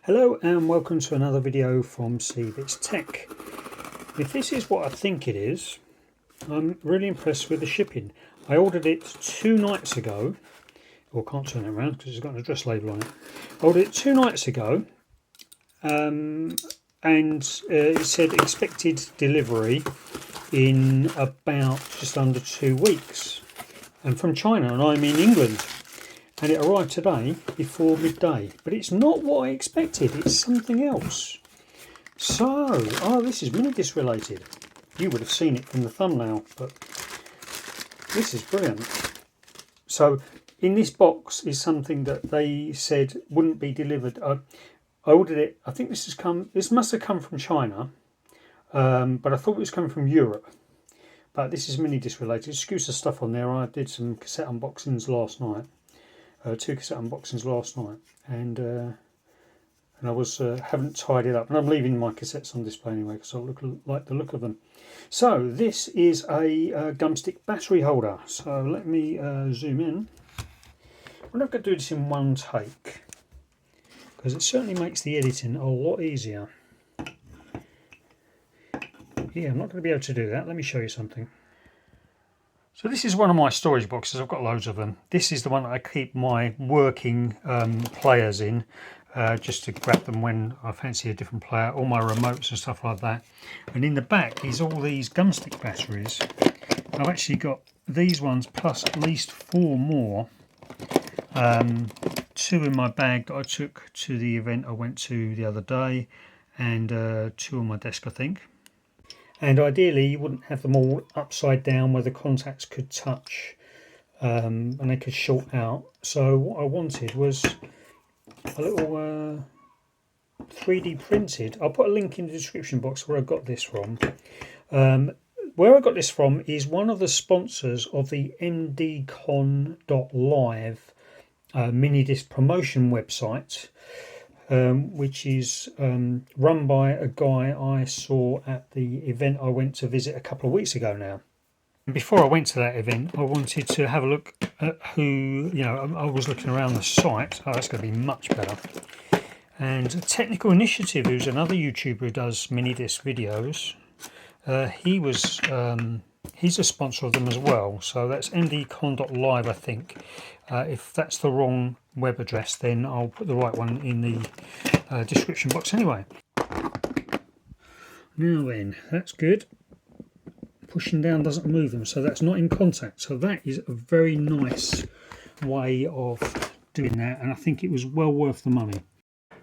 Hello and welcome to another video from CBits Tech. If this is what I think it is, I'm really impressed with the shipping. I ordered it 2 nights ago, or can't turn it around because it's got an address label on it. I ordered it 2 nights ago and it said expected delivery in about just under 2 weeks, and from China, and I'm in England. And it arrived today before midday, but it's not what I expected. It's something else. So, this is Minidisc related. You would have seen it from the thumbnail, but this is brilliant. So, in this box is something that they said wouldn't be delivered. I ordered it. I think this must have come from China, but I thought it was coming from Europe. But this is Minidisc related. Excuse the stuff on there. I did some cassette unboxings last night. 2 cassette unboxings last night, and I was haven't tied it up, and I'm leaving my cassettes on display anyway because I like the look of them. So this is a Gumstick battery holder. So let me zoom in. I'm not going to do this in one take because it certainly makes the editing a lot easier. Yeah, I'm not going to be able to do that. Let me show you something. So this is one of my storage boxes. I've got loads of them. This is the one that I keep my working players in, just to grab them when I fancy a different player, all my remotes and stuff like that. And in the back is all these Gumstick batteries. I've actually got these ones plus at least 4 more. 2 in my bag that I took to the event I went to the other day, and 2 on my desk, I think. And ideally you wouldn't have them all upside down where the contacts could touch and they could short out. So what I wanted was a little 3D printed. I'll put a link in the description box where I got this from. Where I got this from is one of the sponsors of the mdcon.live Minidisc promotion website. Which is run by a guy I saw at the event I went to visit a couple of weeks ago now. Before I went to that event, I wanted to have a look at who, I was looking around the site. Oh, that's going to be much better. And Technical Initiative, who's another YouTuber who does Minidisc videos, he's a sponsor of them as well. So that's mdcon.live, I think. If that's the wrong web address, then I'll put the right one in the description box anyway. Now then, that's good. Pushing down doesn't move them, so that's not in contact. So that is a very nice way of doing that, and I think it was well worth the money.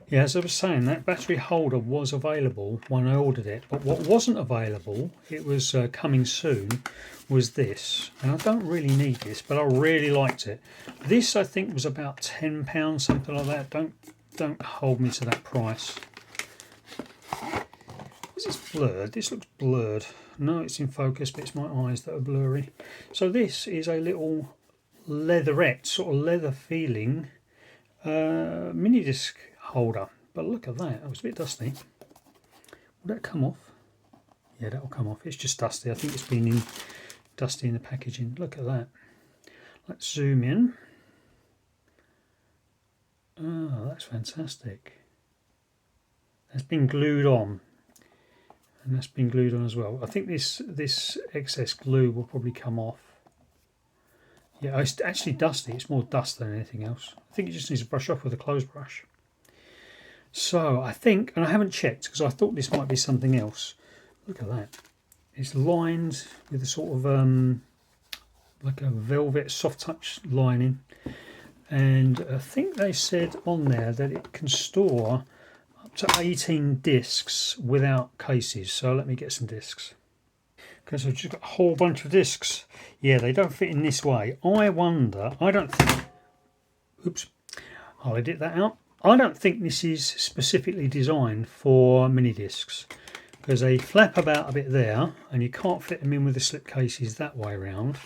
Yeah, as I was saying, that battery holder was available when I ordered it, but what wasn't available, it was coming soon, was this. And I don't really need this, but I really liked it. This, I think, was about £10, something like that. Don't hold me to that price. Is this blurred? This looks blurred. No, it's in focus, but it's my eyes that are blurry. So this is a little leatherette, sort of leather feeling Minidisc holder. But look at that, it was a bit dusty. Will that come off? Yeah, that will come off. It's just dusty. I think it's been dusty in the packaging. Look at that. Let's zoom in. Oh, that's fantastic. That's been glued on, and that's been glued on as well. I think this excess glue will probably come off. Yeah, it's actually dusty. It's more dust than anything else. I think it just needs to brush off with a clothes brush. So I think, and I haven't checked because I thought this might be something else. Look at that. It's lined with a sort of like a velvet soft touch lining, and I think they said on there that it can store up to 18 discs without cases. So let me get some discs. Okay, so I've just got a whole bunch of discs. Yeah, they don't fit in this way. I wonder, I don't think, oops, I'll edit that out. I don't think this is specifically designed for mini discs because they flap about a bit there and you can't fit them in with the slip cases that way around.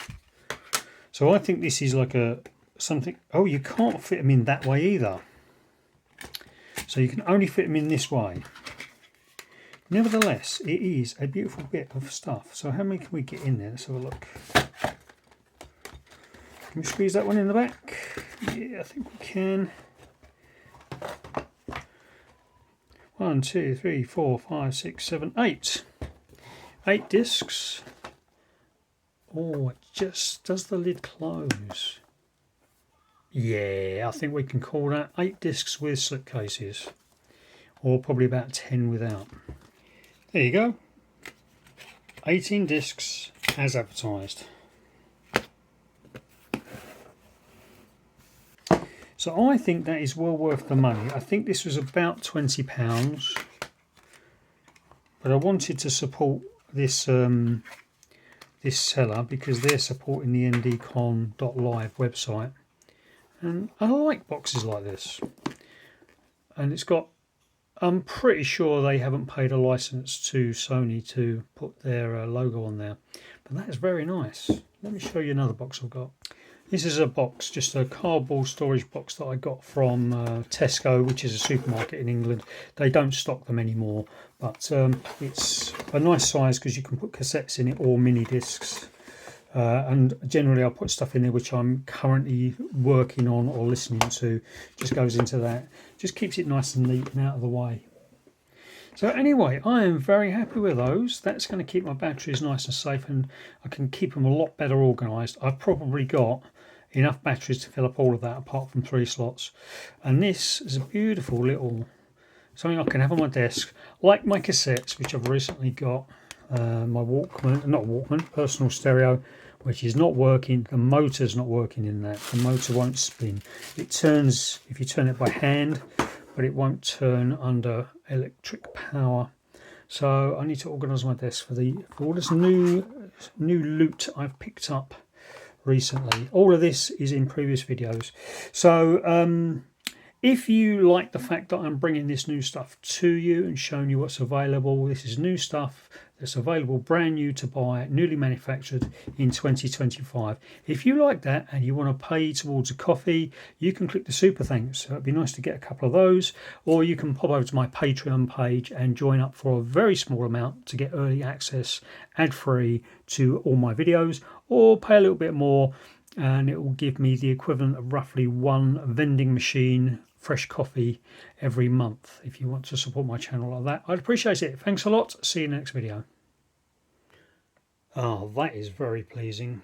So I think this is like something. Oh, you can't fit them in that way either. So you can only fit them in this way. Nevertheless, it is a beautiful bit of stuff. So how many can we get in there? Let's have a look. Can we squeeze that one in the back? Yeah, I think we can. 1, 2, 3, 4, 5, 6, 7, 8. 8 discs. Oh, it just does the lid close. Yeah, I think we can call that 8 discs with slipcases, or probably about 10 without. There you go. 18 discs as advertised. So I think that is well worth the money. I think this was about £20, but I wanted to support this this seller because they're supporting the ndcon.live website, and I like boxes like this. And it's got, I'm pretty sure they haven't paid a license to Sony to put their logo on there, but that is very nice. Let me show you another box I've got. This is a box, just a cardboard storage box that I got from Tesco, which is a supermarket in England. They don't stock them anymore, but it's a nice size because you can put cassettes in it or mini discs. And generally I'll put stuff in there which I'm currently working on or listening to. Just goes into that. Just keeps it nice and neat and out of the way. So anyway, I am very happy with those. That's going to keep my batteries nice and safe, and I can keep them a lot better organised. I've probably got enough batteries to fill up all of that apart from 3 slots. And this is a beautiful little something I can have on my desk, like my cassettes, which I've recently got. My Walkman, not Walkman, personal stereo, which is not working. The motor's not working in that. The motor won't spin. It turns if you turn it by hand, but it won't turn under electric power. So I need to organise my desk for all this new loot I've picked up recently. All of this is in previous videos. So if you like the fact that I'm bringing this new stuff to you and showing you what's available, this is new stuff that's available brand new to buy, newly manufactured in 2025. If you like that and you want to pay towards a coffee, you can click the super thanks. So it'd be nice to get a couple of those, or you can pop over to my Patreon page and join up for a very small amount to get early access, ad-free to all my videos, or pay a little bit more and it will give me the equivalent of roughly 1 vending machine fresh coffee every month. If you want to support my channel like that, I'd appreciate it. Thanks a lot. See you in the next video. Oh, that is very pleasing.